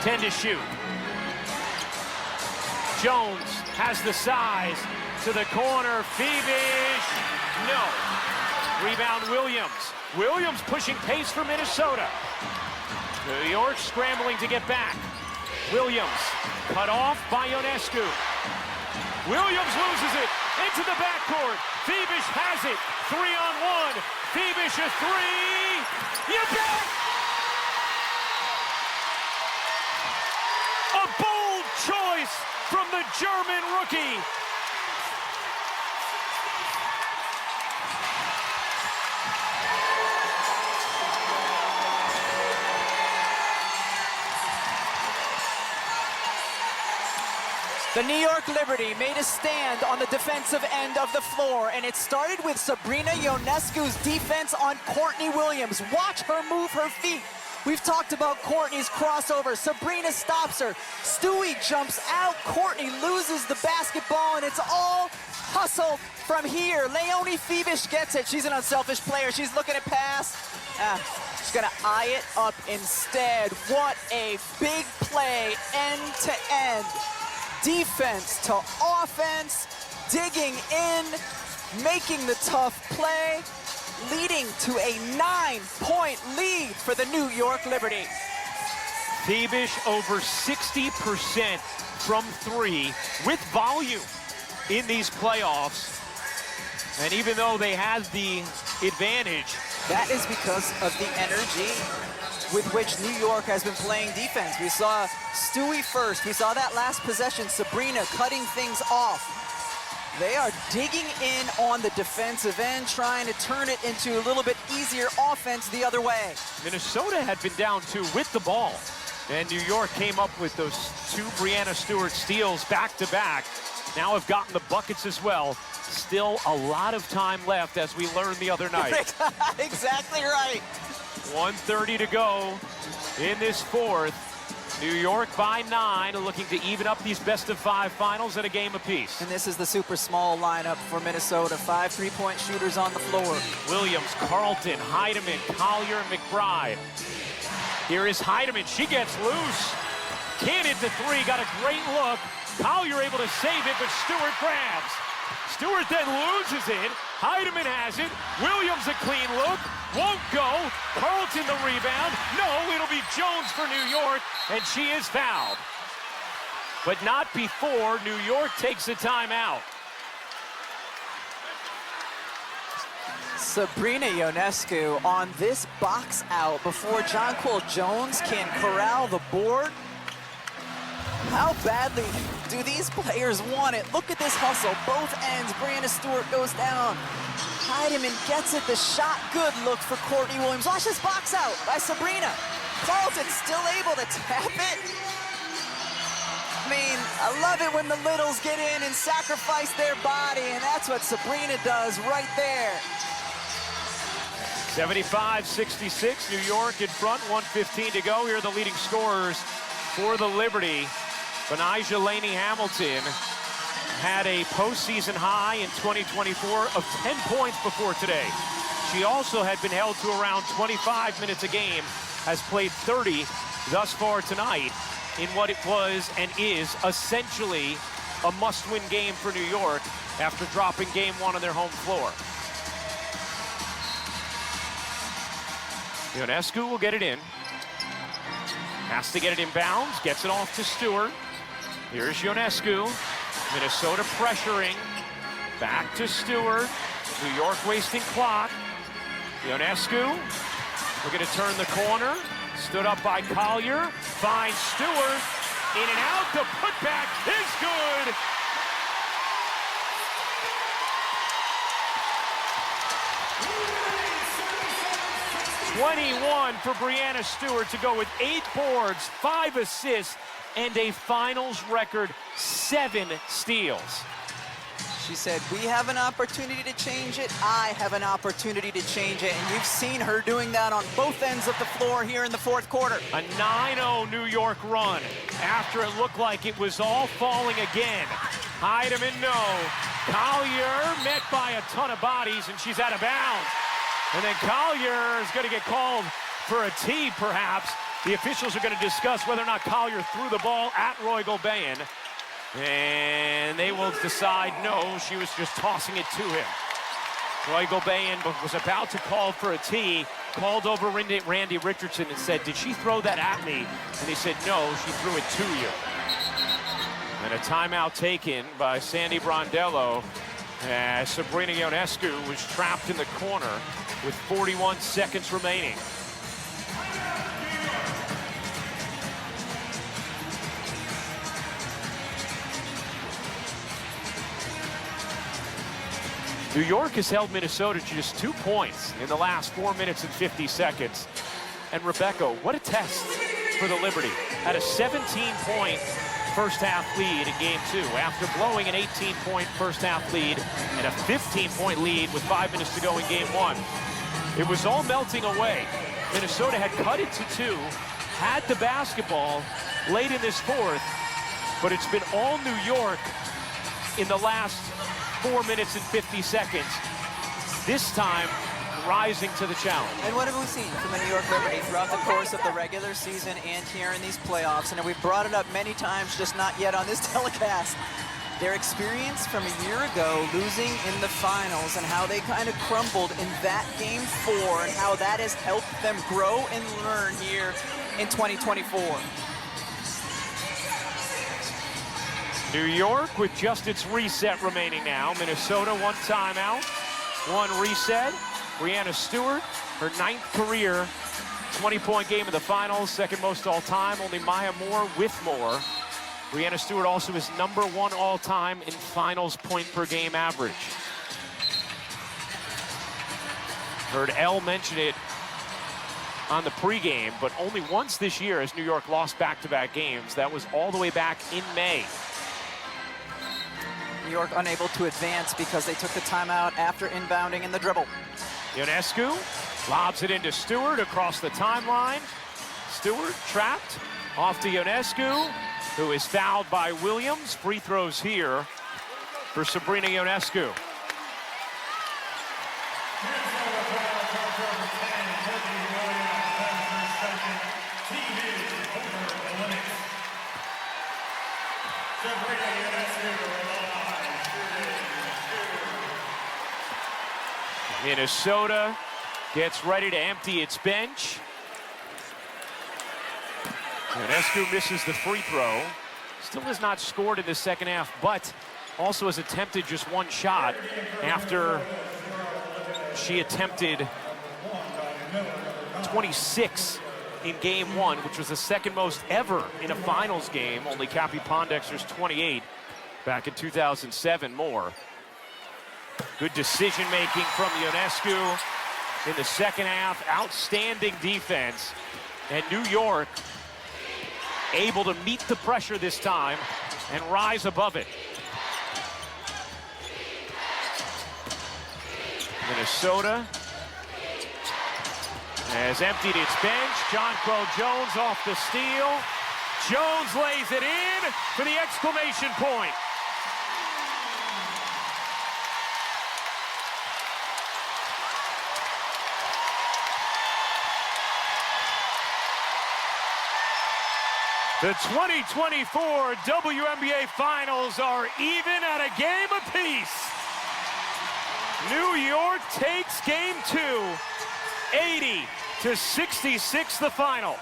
10 to shoot. Jones has the size to the corner. Feebish, no. Rebound Williams. Williams pushing pace for Minnesota. New York scrambling to get back. Williams cut off by Ionescu. Williams loses it into the backcourt. Feebish has it. 3-on-1. Feebish a three. You bet! A bold choice from the German rookie. The New York Liberty made a stand on the defensive end of the floor, and it started with Sabrina Ionescu's defense on Courtney Williams. Watch her move her feet. We've talked about Courtney's crossover. Sabrina stops her. Stewie jumps out. Courtney loses the basketball, and it's all hustle from here. Leonie Feebish gets it. She's an unselfish player. She's looking to pass. She's gonna eye it up instead. What a big play, end to end. Defense to offense, digging in, making the tough play, leading to a 9-point lead for the New York Liberty. Feebish over 60% from three with volume in these playoffs. And even though they had the advantage, that is because of the energy with which New York has been playing defense. We saw Stewie first. We saw that last possession, Sabrina cutting things off. They are digging in on the defensive end, trying to turn it into a little bit easier offense the other way. Minnesota had been down two with the ball, and New York came up with those two Breanna Stewart steals back-to-back. Now have gotten the buckets as well. Still a lot of time left, as we learned the other night. Exactly right. 1:30 to go in this fourth. New York by 9, looking to even up these best-of-5 finals at a game apiece. And this is the super small lineup for Minnesota. 5 3-point shooters on the floor. Williams, Carlton, Heidemann, Collier, and McBride. Here is Heidemann. She gets loose. Can't hit the three. Got a great look. Collier able to save it, but Stewart grabs. Stewart then loses it. Heidemann has it. Williams a clean look. Won't go. Carlton the rebound. No, it'll be Jones for New York, and she is fouled. But not before New York takes a timeout. Sabrina Ionescu on this box out before Jonquil Jones can corral the board. How badly do these players want it? Look at this hustle, both ends. Breanna Stewart goes down. Heidemann gets it, the shot, good look for Courtney Williams. Watch this box out by Sabrina. Carlton still able to tap it. I mean, I love it when the littles get in and sacrifice their body, and that's what Sabrina does right there. 75-66, New York in front, 1:15 to go. Here are the leading scorers for the Liberty. Benijah Laney Hamilton had a postseason high in 2024 of 10 points before today. She also had been held to around 25 minutes a game, has played 30 thus far tonight in what it was and is essentially a must-win game for New York after dropping game one on their home floor. Ionescu will get it in. Has to get it inbounds, gets it off to Stewart. Here's Ionescu. Minnesota pressuring. Back to Stewart. New York wasting clock. Ionescu looking to turn the corner. Stood up by Collier. Finds Stewart. In and out. The putback is good. .21 for Breanna Stewart to go with 8 boards, 5 assists, and a finals record 7 steals. She said, we have an opportunity to change it. I have an opportunity to change it. And you've seen her doing that on both ends of the floor here in the fourth quarter. A 9-0 New York run after it looked like it was all falling again. Heidemann, no. Collier met by a ton of bodies, and she's out of bounds. And then Collier is going to get called for a tee, perhaps. The officials are going to discuss whether or not Collier threw the ball at Roy Gobin. And they will decide, no, she was just tossing it to him. Roy Gobin was about to call for a tee, called over Randy Richardson and said, did she throw that at me? And he said, no, she threw it to you. And a timeout taken by Sandy Brondello as Sabrina Ionescu was trapped in the corner with 41 seconds remaining. New York has held Minnesota to just 2 points in the last 4 minutes and 50 seconds. And Rebecca, what a test for the Liberty. Had a 17-point first half lead in game 2 after blowing an 18-point first half lead and a 15-point lead with 5 minutes to go in game 1. It was all melting away. Minnesota had cut it to 2, had the basketball late in this fourth, but it's been all New York in the last 4 minutes and 50 seconds. This time, rising to the challenge. And what have we seen from the New York Liberty throughout the course of the regular season and here in these playoffs? And we've brought it up many times, just not yet on this telecast. Their experience from a year ago, losing in the finals, and how they kind of crumbled in that game 4, and how that has helped them grow and learn here in 2024. New York with just its reset remaining now. Minnesota 1 timeout, 1 reset. Breanna Stewart, her 9th career 20-point game in the finals, 2nd most all time. Only Maya Moore with more. Breanna Stewart also is #1 all time in finals point per game average. Heard Elle mention it on the pregame, but only once this year has New York lost back-to-back games. That was all the way back in May. New York unable to advance because they took the timeout after inbounding in the dribble. Ionescu lobs it into Stewart across the timeline. Stewart trapped off to Ionescu, who is fouled by Williams. Free throws here for Sabrina Ionescu. Minnesota gets ready to empty its bench. Ionescu misses the free throw. Still has not scored in the second half, but also has attempted just 1 shot after she attempted 26 in game 1, which was the 2nd most ever in a finals game. Only Cappie Pondexter's 28 back in 2007 more. Good decision-making from Ionescu in the second half. Outstanding defense. And New York able to meet the pressure this time and rise above it. Minnesota has emptied its bench. Jonquel Jones off the steal. Jones lays it in for the exclamation point. The 2024 WNBA Finals are even at a game apiece. New York takes game 2, 80-66 the final.